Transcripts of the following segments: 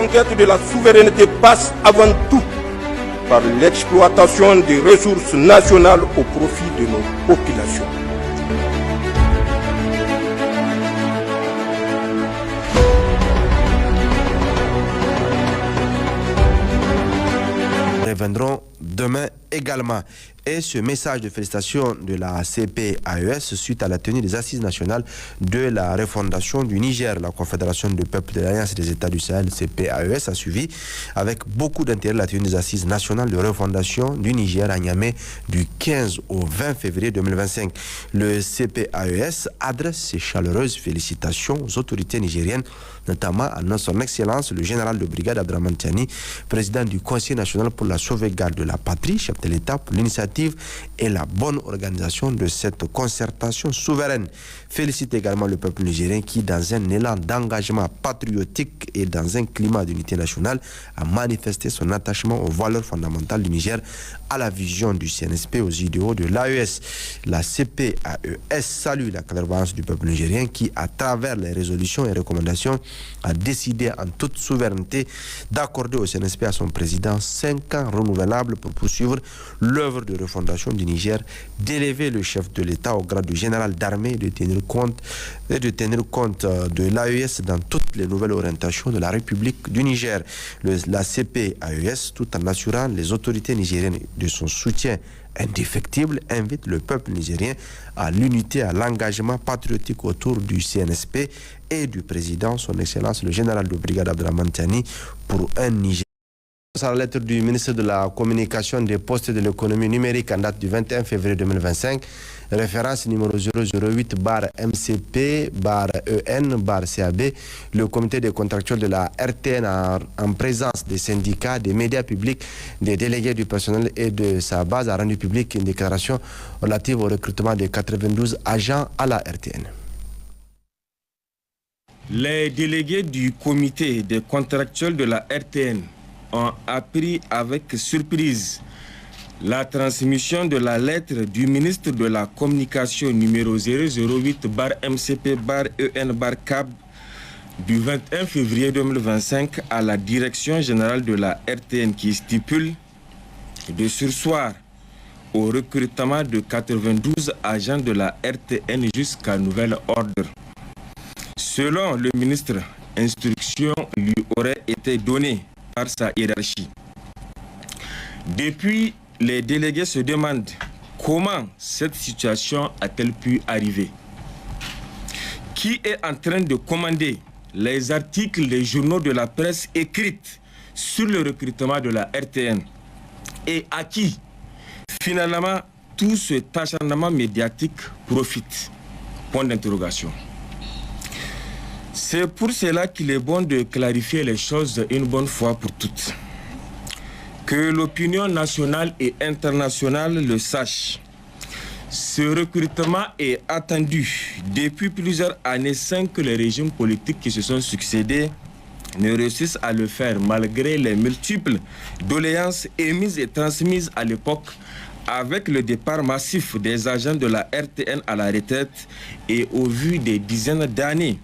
conquête de la souveraineté passe avant tout par l'exploitation des ressources nationales au profit de nos populations. Reviendront demain également. Et ce message de félicitations de la CPAES suite à la tenue des assises nationales de la refondation du Niger. La Confédération des peuples de l'Alliance des États du Sahel, CPAES, a suivi avec beaucoup d'intérêt la tenue des assises nationales de refondation du Niger à Niamey du 15 au 20 février 2025. Le CPAES adresse ses chaleureuses félicitations aux autorités nigériennes, notamment à son Excellence le général de brigade Abdrahmane Tiani, président du Conseil national pour la sauvegarde de la patrie, chef de l'État, pour l'initiative et la bonne organisation de cette concertation souveraine. Félicite également le peuple nigérien qui, dans un élan d'engagement patriotique et dans un climat d'unité nationale, a manifesté son attachement aux valeurs fondamentales du Niger, à la vision du CNSP, aux idéaux de l'AES. La CPAES salue la clairvoyance du peuple nigérien qui, à travers les résolutions et recommandations, a décidé en toute souveraineté d'accorder au CNSP à son président 5 ans renouvelables pour poursuivre l'œuvre de refondation du Niger, d'élever le chef de l'État au grade de général d'armée et de tenir compte de l'AES dans toutes les nouvelles orientations de la République du Niger. La CPAES, tout en assurant les autorités nigériennes de son soutien indéfectible, invite le peuple nigérien à l'unité, à l'engagement patriotique autour du CNSP et du président, son Excellence le général de brigade Abdrahmane Tiani, pour un Niger. À la lettre du ministre de la Communication, des Postes et de l'économie numérique en date du 21 février 2025, référence numéro 008-MCP-EN-CAB, le comité des contractuels de la RTN en présence des syndicats, des médias publics, des délégués du personnel et de sa base a rendu public une déclaration relative au recrutement des 92 agents à la RTN. Les délégués du comité des contractuels de la RTN ont appris avec surprise la transmission de la lettre du ministre de la Communication numéro 008-MCP-EN-CAB du 21 février 2025 à la direction générale de la RTN qui stipule de surseoir au recrutement de 92 agents de la RTN jusqu'à nouvel ordre. Selon le ministre, instruction lui aurait été donnée par sa hiérarchie. Depuis, les délégués se demandent comment cette situation a-t-elle pu arriver. Qui est en train de commander les articles des journaux de la presse écrites sur le recrutement de la RTN et à qui, finalement, tout cet acharnement médiatique profite? Point d'interrogation. C'est pour cela qu'il est bon de clarifier les choses une bonne fois pour toutes. Que l'opinion nationale et internationale le sache. Ce recrutement est attendu depuis plusieurs années sans que les régimes politiques qui se sont succédés ne réussissent à le faire malgré les multiples doléances émises et transmises à l'époque avec le départ massif des agents de la RTN à la retraite et au vu des dizaines d'années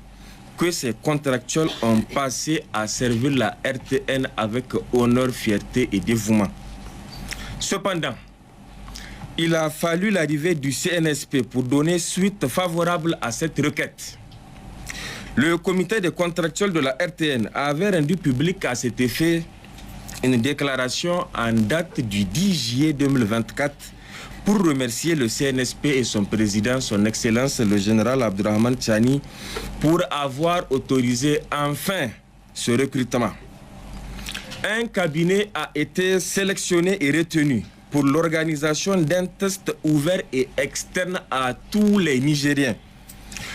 que ces contractuels ont passé à servir la RTN avec honneur, fierté et dévouement. Cependant, il a fallu l'arrivée du CNSP pour donner suite favorable à cette requête. Le comité des contractuels de la RTN avait rendu public à cet effet une déclaration en date du 10 juillet 2024 pour remercier le CNSP et son président, son Excellence le général Abdrahmane Tiani, pour avoir autorisé enfin ce recrutement. Un cabinet a été sélectionné et retenu pour l'organisation d'un test ouvert et externe à tous les Nigériens.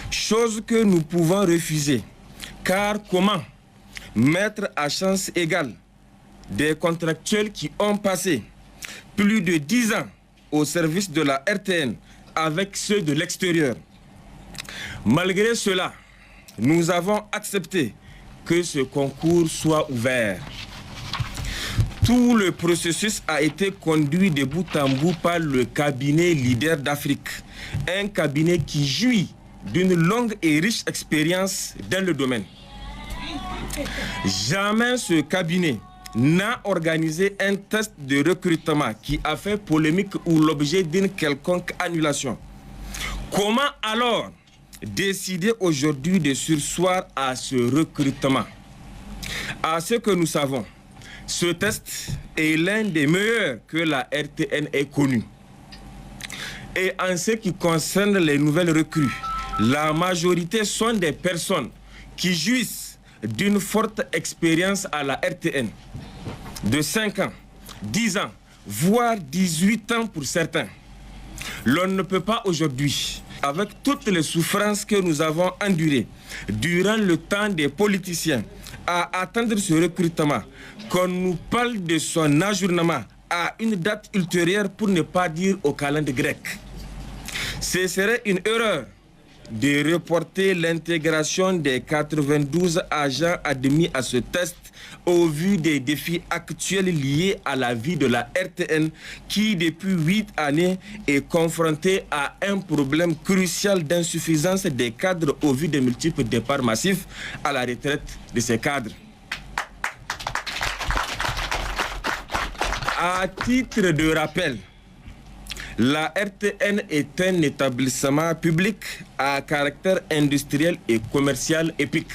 Chose que nous pouvons refuser, car comment mettre à chance égale des contractuels qui ont passé plus de 10 ans au service de la RTN avec ceux de l'extérieur. Malgré cela, nous avons accepté que ce concours soit ouvert. Tout le processus a été conduit de bout en bout par le cabinet Leader d'Afrique, un cabinet qui jouit d'une longue et riche expérience dans le domaine. Jamais ce cabinet n'a organisé un test de recrutement qui a fait polémique ou l'objet d'une quelconque annulation. Comment alors décider aujourd'hui de surseoir à ce recrutement? À ce que nous savons, ce test est l'un des meilleurs que la RTN ait connu. Et en ce qui concerne les nouvelles recrues, la majorité sont des personnes qui jouissent d'une forte expérience à la RTN, de 5 ans, 10 ans, voire 18 ans pour certains. L'on ne peut pas aujourd'hui, avec toutes les souffrances que nous avons endurées durant le temps des politiciens, à attendre ce recrutement, qu'on nous parle de son ajournement à une date ultérieure, pour ne pas dire au calendrier grec. Ce serait une erreur de reporter l'intégration des 92 agents admis à ce test au vu des défis actuels liés à la vie de la RTN qui, depuis 8 années, est confrontée à un problème crucial d'insuffisance des cadres au vu des multiples départs massifs à la retraite de ces cadres. À titre de rappel, la RTN est un établissement public à caractère industriel et commercial épique,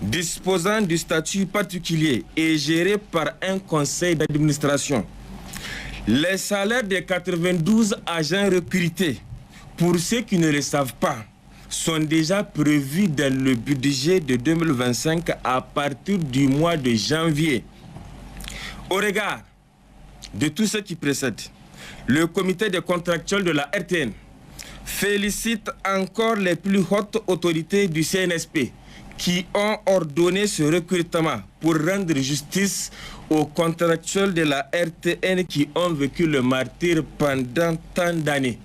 disposant du statut particulier et géré par un conseil d'administration. Les salaires des 92 agents recrutés, pour ceux qui ne le savent pas, sont déjà prévus dans le budget de 2025 à partir du mois de janvier. Au regard de tout ce qui précède, le comité des contractuels de la RTN félicite encore les plus hautes autorités du CNSP qui ont ordonné ce recrutement pour rendre justice aux contractuels de la RTN qui ont vécu le martyre pendant tant d'années.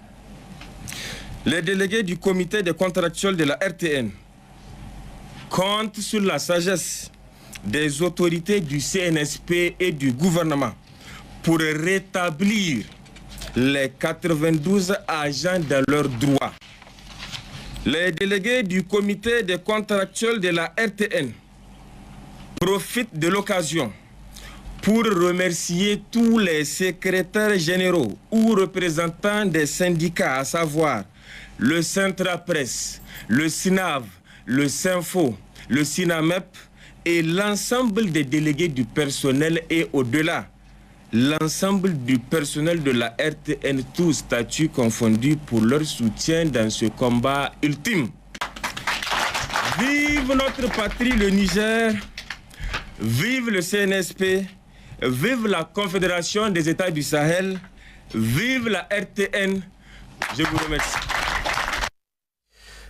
Les délégués du comité des contractuels de la RTN comptent sur la sagesse des autorités du CNSP et du gouvernement pour rétablir les 92 agents dans leurs droits. Les délégués du comité des contractuels de la RTN profitent de l'occasion pour remercier tous les secrétaires généraux ou représentants des syndicats, à savoir le Centra Presse, le SINAV, le SINFO, le SINAMEP et l'ensemble des délégués du personnel et au-delà, l'ensemble du personnel de la RTN, tous statuts confondus, pour leur soutien dans ce combat ultime. Vive notre patrie, le Niger, vive le CNSP, vive la Confédération des États du Sahel, vive la RTN. Je vous remercie.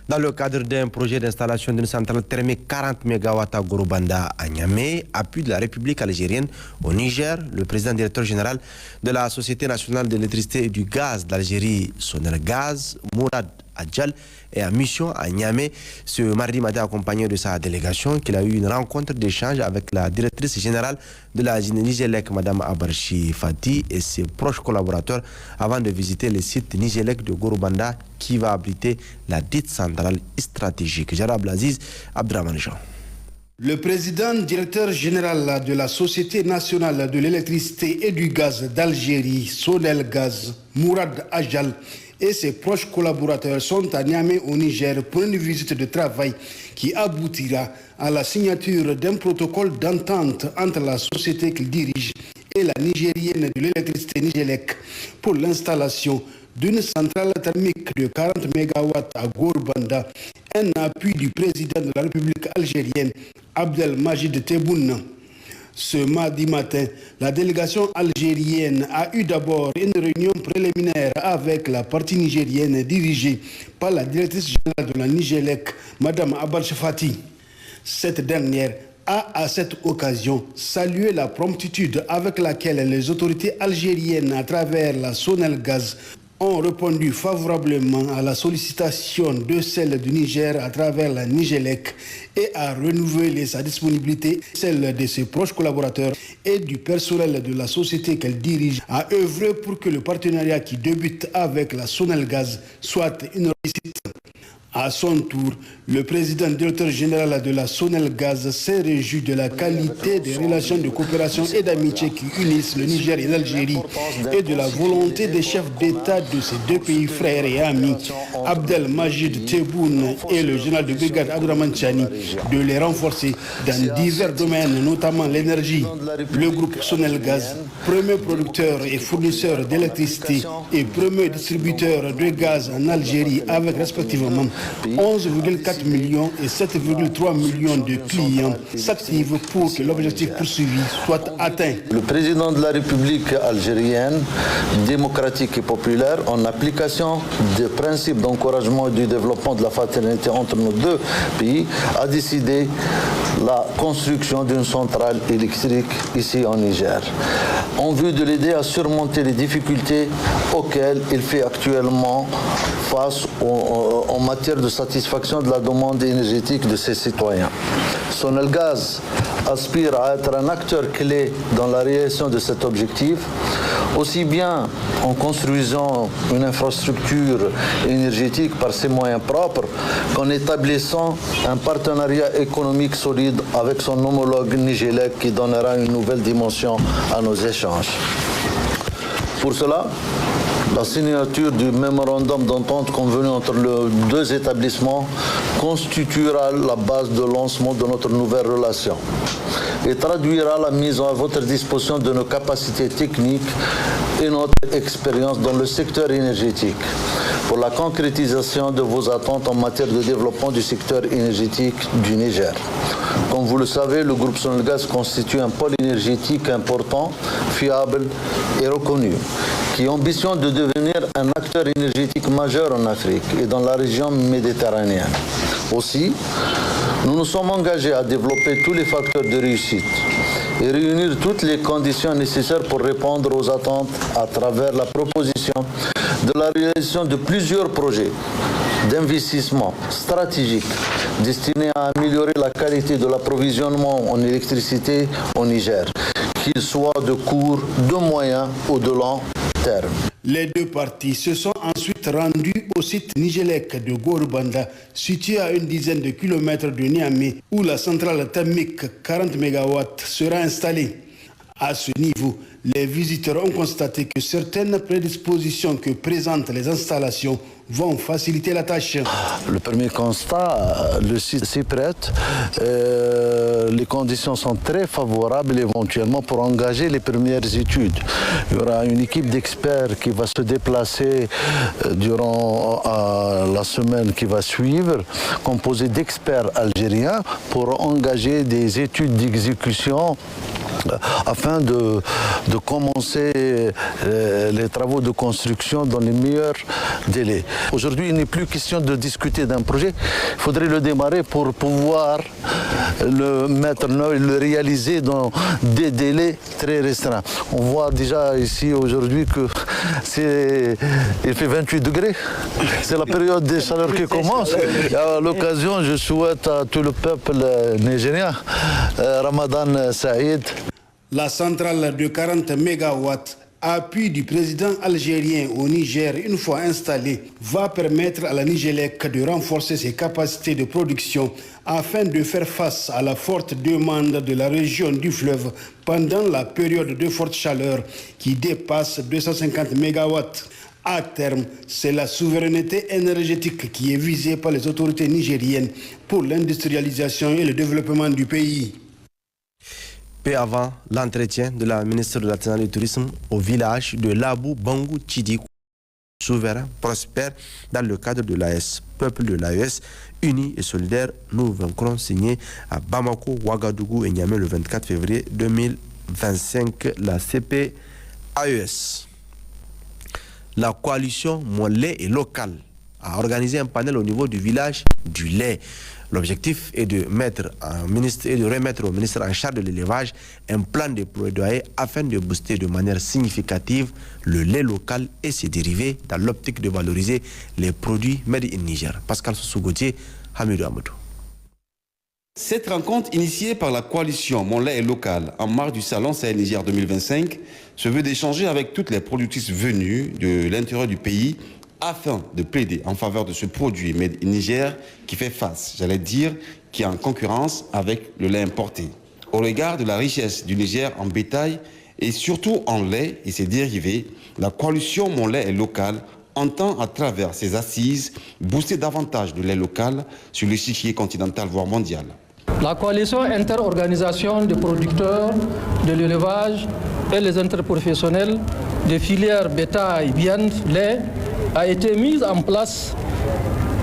Dans le cadre d'un projet d'installation d'une centrale thermique 40 MW à Gorobanda à Niamey, appui de la République algérienne au Niger, le président directeur général de la Société nationale de l'électricité et du gaz d'Algérie, Sonelgaz, Mourad Adjal, est en mission à Niamey ce mardi matin, accompagné de sa délégation, qu'il a eu une rencontre d'échange avec la directrice générale de la Nigélec, Mme Abarchi Fati, et ses proches collaborateurs avant de visiter le site Nigélec de Gorobanda qui va abriter la dite centrale stratégique. Jarab Aziz Abdraman Jean. Le président directeur général de la Société nationale de l'électricité et du gaz d'Algérie, Sonelgaz, Mourad Adjal, et ses proches collaborateurs sont à Niamey au Niger pour une visite de travail qui aboutira à la signature d'un protocole d'entente entre la société qu'il dirige et la Nigérienne de l'électricité Nigélec pour l'installation d'une centrale thermique de 40 MW à Gorobanda, un appui du président de la République algérienne, Abdelmajid Tebboune. Ce mardi matin, la délégation algérienne a eu d'abord une réunion préliminaire avec la partie nigérienne dirigée par la directrice générale de la Nigélec, Mme Abarchi Fati. Cette dernière a à cette occasion salué la promptitude avec laquelle les autorités algériennes, à travers la Sonelgaz, ont répondu favorablement à la sollicitation de celle du Niger à travers la Nigélec et a renouvelé sa disponibilité, celle de ses proches collaborateurs et du personnel de la société qu'elle dirige, à œuvrer pour que le partenariat qui débute avec la Sonelgaz soit une réussite. À son tour, le président directeur général de la Sonelgaz s'est réjoui de la qualité des relations de coopération et d'amitié qui unissent le Niger et l'Algérie et de la volonté des chefs d'État de ces deux pays frères et amis, Abdelmajid Tebboune et le général de brigade Abdourahmane Tchani, de les renforcer dans divers domaines, notamment l'énergie. Le groupe Sonelgaz, premier producteur et fournisseur d'électricité et premier distributeur de gaz en Algérie avec respectivement 11,4 millions et 7,3 millions de clients, s'active pour que l'objectif poursuivi soit atteint. Le président de la République algérienne, démocratique et populaire, en application des principes d'encouragement et du développement de la fraternité entre nos deux pays, a décidé la construction d'une centrale électrique ici en Niger, en vue de l'aider à surmonter les difficultés auxquelles il fait actuellement face en matière de satisfaction de la demande énergétique de ses citoyens. Sonelgaz aspire à être un acteur clé dans la réalisation de cet objectif, aussi bien en construisant une infrastructure énergétique par ses moyens propres qu'en établissant un partenariat économique solide avec son homologue Nigélec qui donnera une nouvelle dimension à nos échanges. Pour cela, la signature du mémorandum d'entente convenu entre les deux établissements constituera la base de lancement de notre nouvelle relation et traduira la mise à votre disposition de nos capacités techniques et notre expérience dans le secteur énergétique pour la concrétisation de vos attentes en matière de développement du secteur énergétique du Niger. Comme vous le savez, le groupe Sonelgaz constitue un pôle énergétique important, fiable et reconnu, qui ambitionne de devenir un acteur énergétique majeur en Afrique et dans la région méditerranéenne. Aussi, nous nous sommes engagés à développer tous les facteurs de réussite et réunir toutes les conditions nécessaires pour répondre aux attentes à travers la proposition de la réalisation de plusieurs projets d'investissement stratégique destinés à améliorer la qualité de l'approvisionnement en électricité au Niger, qu'il soit de court, de moyen ou de long terme. Les deux parties se sont ensuite rendus au site Nigélec de Gorubanda, situé à une dizaine de kilomètres de Niamey, où la centrale thermique 40 MW sera installée. À ce niveau, les visiteurs ont constaté que certaines prédispositions que présentent les installations vont faciliter la tâche. Le premier constat, le site s'y prête. Les conditions sont très favorables éventuellement pour engager les premières études. Il y aura une équipe d'experts qui va se déplacer durant la semaine qui va suivre, composée d'experts algériens pour engager des études d'exécution afin de commencer les travaux de construction dans les meilleurs délais. Aujourd'hui, il n'est plus question de discuter d'un projet. Il faudrait le démarrer pour pouvoir le mettre en œuvre et le réaliser dans des délais très restreints. On voit déjà ici aujourd'hui que il fait 28 degrés. C'est la période des chaleurs qui commence. Et à l'occasion, je souhaite à tout le peuple nigérien Ramadan Saïd. La centrale de 40 MW, appui du président algérien au Niger, une fois installée, va permettre à la Nigélec de renforcer ses capacités de production afin de faire face à la forte demande de la région du fleuve pendant la période de forte chaleur qui dépasse 250 MW. À terme, c'est la souveraineté énergétique qui est visée par les autorités nigériennes pour l'industrialisation et le développement du pays. Peu avant l'entretien de la ministre de l'Artisanat et du Tourisme au village de Labou Bangou Tidikou, souverain, prospère, dans le cadre de l'AES, peuple de l'AES, unis et solidaires, nous vaincrons signé à Bamako, Ouagadougou et Niamey le 24 février 2025, la CPAES. La coalition Mon lait et local a organisé un panel au niveau du village du lait. L'objectif est de remettre au ministre en charge de l'élevage un plan de plaidoyer afin de booster de manière significative le lait local et ses dérivés dans l'optique de valoriser les produits made in Niger. Pascal Sousou-Gauthier, Hamidou Amadou. Cette rencontre initiée par la coalition Mon lait est local en marge du salon Sahel Niger 2025 se veut d'échanger avec toutes les productrices venues de l'intérieur du pays afin de plaider en faveur de ce produit made in Niger qui fait face, qui est en concurrence avec le lait importé. Au regard de la richesse du Niger en bétail et surtout en lait et ses dérivés, la coalition Mon lait est local entend à travers ses assises booster davantage de lait local sur l'échiquier continental voire mondial. La coalition interorganisation des producteurs de l'élevage et les interprofessionnels des filières bétail, viande, lait a été mise en place.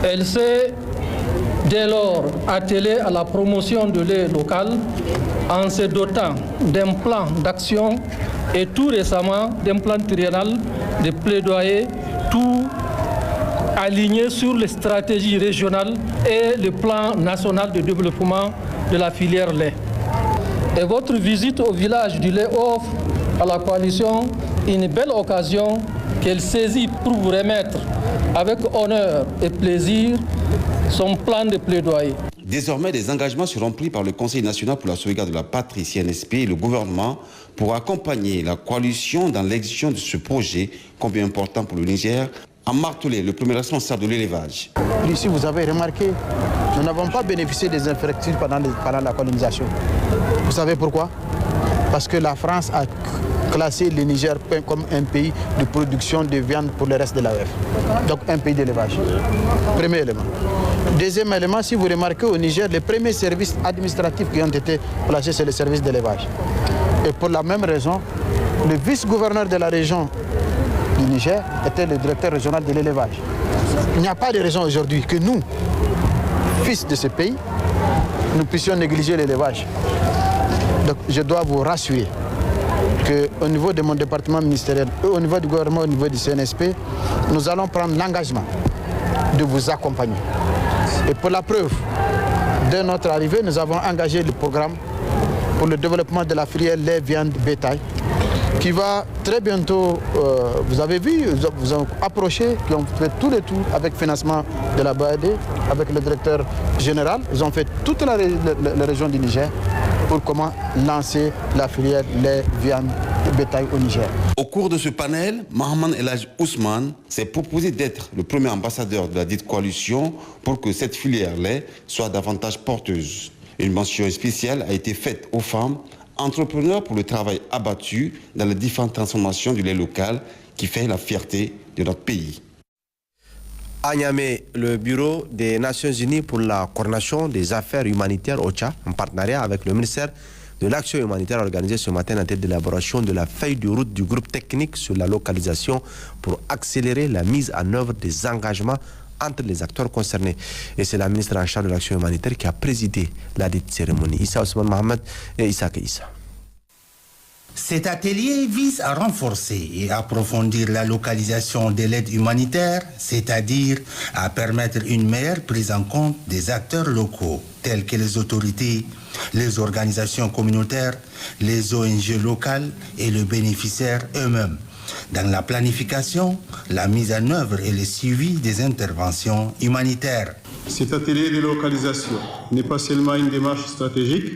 Elle s'est dès lors attelée à la promotion de lait local en se dotant d'un plan d'action et tout récemment d'un plan triennal de plaidoyer, tout aligné sur les stratégies régionales et le plan national de développement de la filière lait. Et votre visite au village du lait offre à la coalition une belle occasion qu'elle saisit pour vous remettre avec honneur et plaisir son plan de plaidoyer. Désormais, des engagements seront pris par le Conseil national pour la sauvegarde de la patrie CNSP et le gouvernement pour accompagner la coalition dans l'exécution de ce projet, combien important pour le Niger, a martelé le premier responsable de l'élevage. Ici, vous avez remarqué, nous n'avons pas bénéficié des infrastructures pendant la colonisation. Vous savez pourquoi? Parce que la France a classé le Niger comme un pays de production de viande pour le reste de l'AOF. Donc un pays d'élevage. Premier élément. Deuxième élément, si vous remarquez au Niger, les premiers services administratifs qui ont été placés, c'est le service d'élevage. Et pour la même raison, le vice-gouverneur de la région du Niger était le directeur régional de l'élevage. Il n'y a pas de raison aujourd'hui que nous, fils de ce pays, nous puissions négliger l'élevage. Donc je dois vous rassurer qu'au niveau de mon département ministériel, au niveau du gouvernement, au niveau du CNSP, nous allons prendre l'engagement de vous accompagner. Et pour la preuve, dès notre arrivée, nous avons engagé le programme pour le développement de la filière lait, viande, bétail, qui va très bientôt, vous avez vu, vous ont approché, qui ont fait tout le tour avec financement de la BAD, avec le directeur général. Ils ont fait toute la région du Niger pour comment lancer la filière lait, viande, bétail au Niger. Au cours de ce panel, Mohamed El Hadj Ousmane s'est proposé d'être le premier ambassadeur de la dite coalition pour que cette filière lait soit davantage porteuse. Une mention spéciale a été faite aux femmes entrepreneurs pour le travail abattu dans les différentes transformations du lait local qui fait la fierté de notre pays. À Niamey, le Bureau des Nations Unies pour la coordination des affaires humanitaires OCHA, en partenariat avec le ministère de l'Action humanitaire, a organisé ce matin la tête d'élaboration de la feuille de route du groupe technique sur la localisation pour accélérer la mise en œuvre des engagements entre les acteurs concernés. Et c'est la ministre en charge de l'Action humanitaire qui a présidé la dite cérémonie. Issa Ousmane Mohamed et Issa Keïssa. Cet atelier vise à renforcer et approfondir la localisation de l'aide humanitaire, c'est-à-dire à permettre une meilleure prise en compte des acteurs locaux, tels que les autorités, les organisations communautaires, les ONG locales et les bénéficiaires eux-mêmes, dans la planification, la mise en œuvre et le suivi des interventions humanitaires. Cet atelier de localisation n'est pas seulement une démarche stratégique,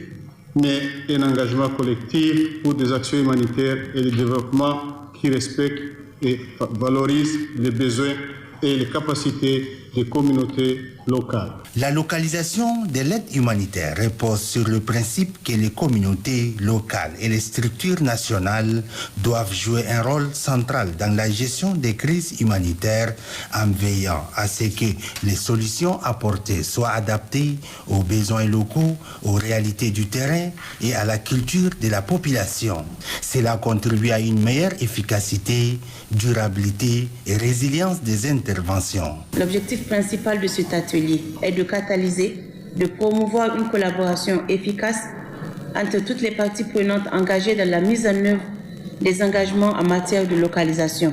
mais un engagement collectif pour des actions humanitaires et le développement qui respectent et valorisent les besoins et les capacités des communautés locales. La localisation de l'aide humanitaire repose sur le principe que les communautés locales et les structures nationales doivent jouer un rôle central dans la gestion des crises humanitaires en veillant à ce que les solutions apportées soient adaptées aux besoins locaux, aux réalités du terrain et à la culture de la population. Cela contribue à une meilleure efficacité, durabilité et résilience des interventions. L'objectif principal de cet atelier est de catalyser, de promouvoir une collaboration efficace entre toutes les parties prenantes engagées dans la mise en œuvre des engagements en matière de localisation.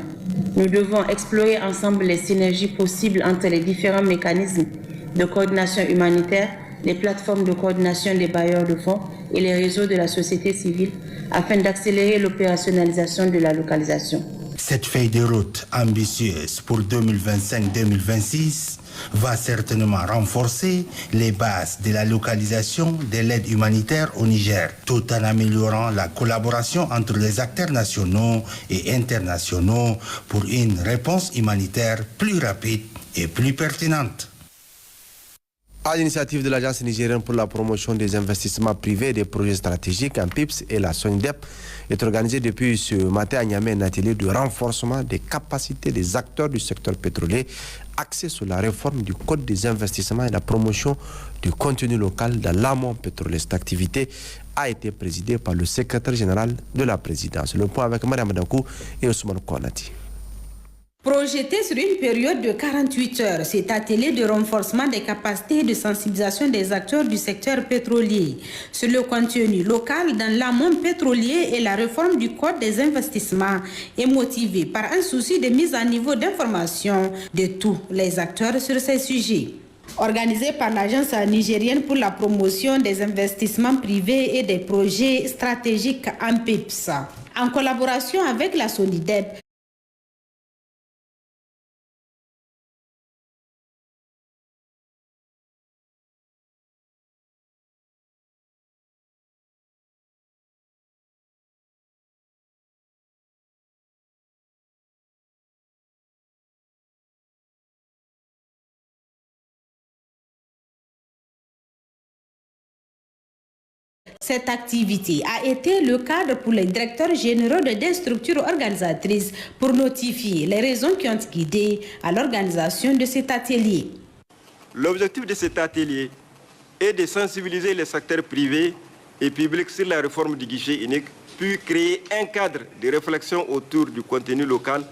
Nous devons explorer ensemble les synergies possibles entre les différents mécanismes de coordination humanitaire, les plateformes de coordination des bailleurs de fonds et les réseaux de la société civile afin d'accélérer l'opérationnalisation de la localisation. Cette feuille de route ambitieuse pour 2025-2026 va certainement renforcer les bases de la localisation de l'aide humanitaire au Niger, tout en améliorant la collaboration entre les acteurs nationaux et internationaux pour une réponse humanitaire plus rapide et plus pertinente. À l'initiative de l'Agence nigérienne pour la promotion des investissements privés et des projets stratégiques, ANPIPS et la SONIDEP, est organisé depuis ce matin à Niamey un atelier de renforcement des capacités des acteurs du secteur pétrolier axé sur la réforme du Code des investissements et la promotion du contenu local dans l'amont pétrolier. Cette activité a été présidée par le secrétaire général de la présidence. Le point avec Mariam Dankou et Ousmane Kouanati. Projeté sur une période de 48 heures, cet atelier de renforcement des capacités et de sensibilisation des acteurs du secteur pétrolier sur le contenu local dans l'amont pétrolier et la réforme du Code des investissements est motivé par un souci de mise à niveau d'information de tous les acteurs sur ces sujets. Organisé par l'Agence nigérienne pour la promotion des investissements privés et des projets stratégiques ANPIPS, en collaboration avec la SONIDEP, cette activité a été le cadre pour les directeurs généraux des structures organisatrices pour notifier les raisons qui ont guidé à l'organisation de cet atelier. L'objectif de cet atelier est de sensibiliser les secteurs privés et publics sur la réforme du guichet unique, puis créer un cadre de réflexion autour du contenu local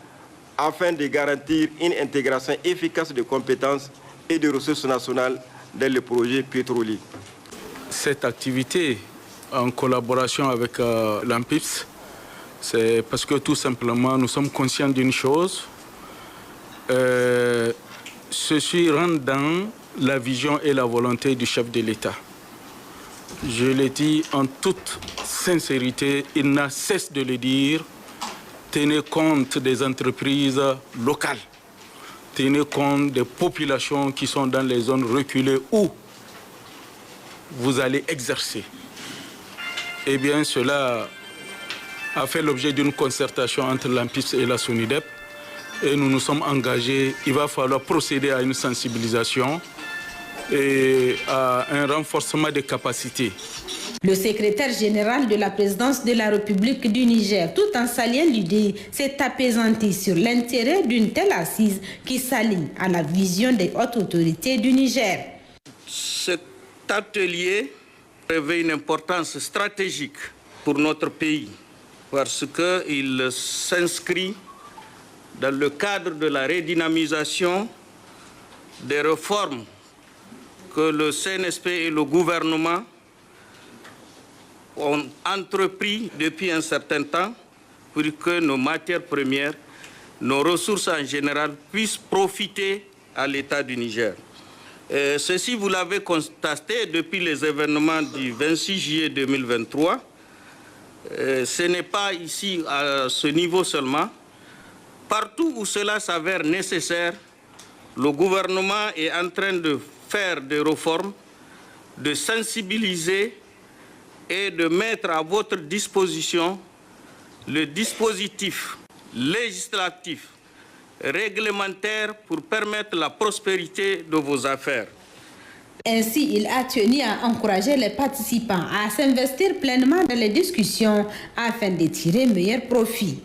afin de garantir une intégration efficace de compétences et de ressources nationales dans les projets pétroliers. Cette activité en collaboration avec l'ANPIPS, c'est parce que tout simplement nous sommes conscients d'une chose, ceci rentre dans la vision et la volonté du chef de l'État. Je l'ai dit en toute sincérité, il n'a cessé de le dire, tenez compte des entreprises locales, tenez compte des populations qui sont dans les zones reculées où vous allez exercer. Eh bien, cela a fait l'objet d'une concertation entre l'ANPIPS et la SONIDEP et nous nous sommes engagés. Il va falloir procéder à une sensibilisation et à un renforcement des capacités. Le secrétaire général de la présidence de la République du Niger, tout en saluant l'idée, s'est apaisanti sur l'intérêt d'une telle assise qui s'aligne à la vision des hautes autorités du Niger. Cet atelier revêt une importance stratégique pour notre pays parce qu'il s'inscrit dans le cadre de la redynamisation des réformes que le CNSP et le gouvernement ont entrepris depuis un certain temps pour que nos matières premières, nos ressources en général puissent profiter à l'État du Niger. Ceci, vous l'avez constaté depuis les événements du 26 juillet 2023. Ce n'est pas ici à ce niveau seulement. Partout où cela s'avère nécessaire, le gouvernement est en train de faire des réformes, de sensibiliser et de mettre à votre disposition le dispositif législatif réglementaire pour permettre la prospérité de vos affaires. Ainsi, il a tenu à encourager les participants à s'investir pleinement dans les discussions afin de tirer meilleur profit.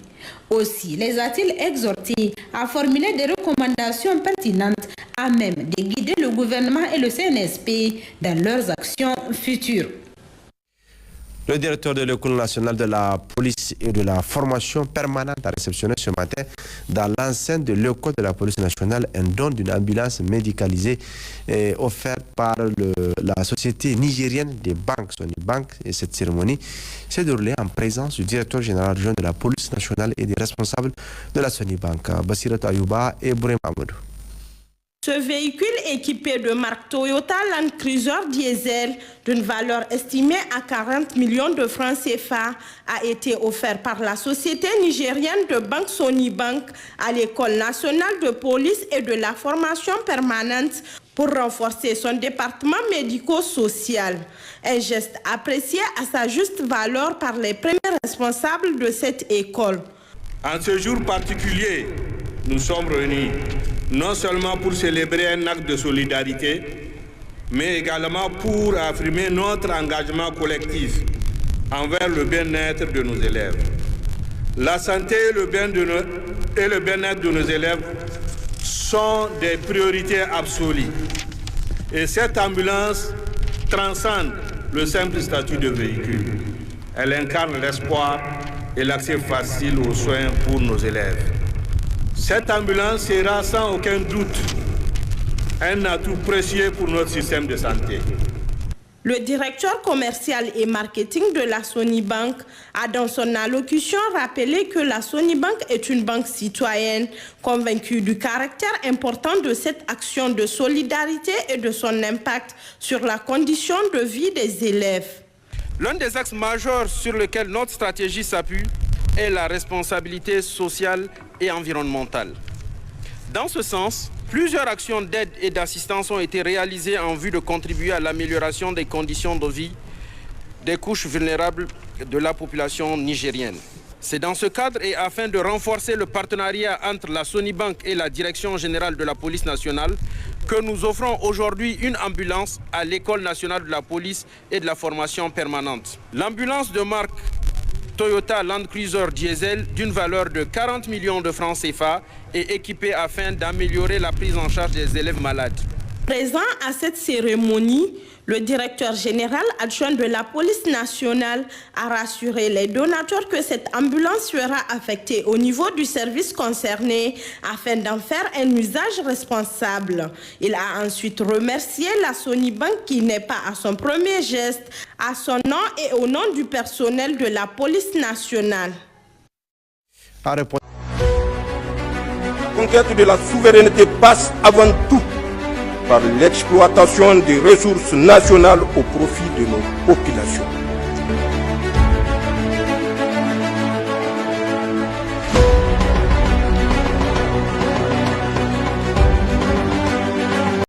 Aussi, les a-t-il exhortés à formuler des recommandations pertinentes à même de guider le gouvernement et le CNSP dans leurs actions futures. Le directeur de l'École nationale de la police et de la formation permanente a réceptionné ce matin dans l'enceinte de l'École de la police nationale un don d'une ambulance médicalisée offerte par la société nigérienne des banques, Sonibank. Et cette cérémonie s'est déroulée en présence du directeur général adjoint de la police nationale et des responsables de la Sonibank, Bassirat Ayouba et Bouré Mahmoud. Ce véhicule équipé de marque Toyota Land Cruiser diesel d'une valeur estimée à 40 millions de francs CFA a été offert par la société nigérienne de banque Sony Bank à l'École nationale de police et de la formation permanente pour renforcer son département médico-social. Un geste apprécié à sa juste valeur par les premiers responsables de cette école. En ce jour particulier, nous sommes réunis non seulement pour célébrer un acte de solidarité, mais également pour affirmer notre engagement collectif envers le bien-être de nos élèves. La santé et le bien-être de nos élèves sont des priorités absolues. Et cette ambulance transcende le simple statut de véhicule. Elle incarne l'espoir et l'accès facile aux soins pour nos élèves. Cette ambulance sera sans aucun doute un atout précieux pour notre système de santé. Le directeur commercial et marketing de la Sony Bank a dans son allocution rappelé que la Sony Bank est une banque citoyenne, convaincue du caractère important de cette action de solidarité et de son impact sur la condition de vie des élèves. L'un des axes majeurs sur lesquels notre stratégie s'appuie est la responsabilité sociale et environnementale. Dans ce sens, plusieurs actions d'aide et d'assistance ont été réalisées en vue de contribuer à l'amélioration des conditions de vie des couches vulnérables de la population nigérienne. C'est dans ce cadre et afin de renforcer le partenariat entre la Sony Bank et la Direction générale de la police nationale que nous offrons aujourd'hui une ambulance à l'École nationale de la police et de la formation permanente. L'ambulance de marque Toyota Land Cruiser diesel d'une valeur de 40 millions de francs CFA est équipée afin d'améliorer la prise en charge des élèves malades. Présent à cette cérémonie, le directeur général adjoint de la police nationale a rassuré les donateurs que cette ambulance sera affectée au niveau du service concerné afin d'en faire un usage responsable. Il a ensuite remercié la Sony Bank qui n'est pas à son premier geste, à son nom et au nom du personnel de la police nationale. La conquête de la souveraineté passe avant tout par l'exploitation des ressources nationales au profit de nos populations.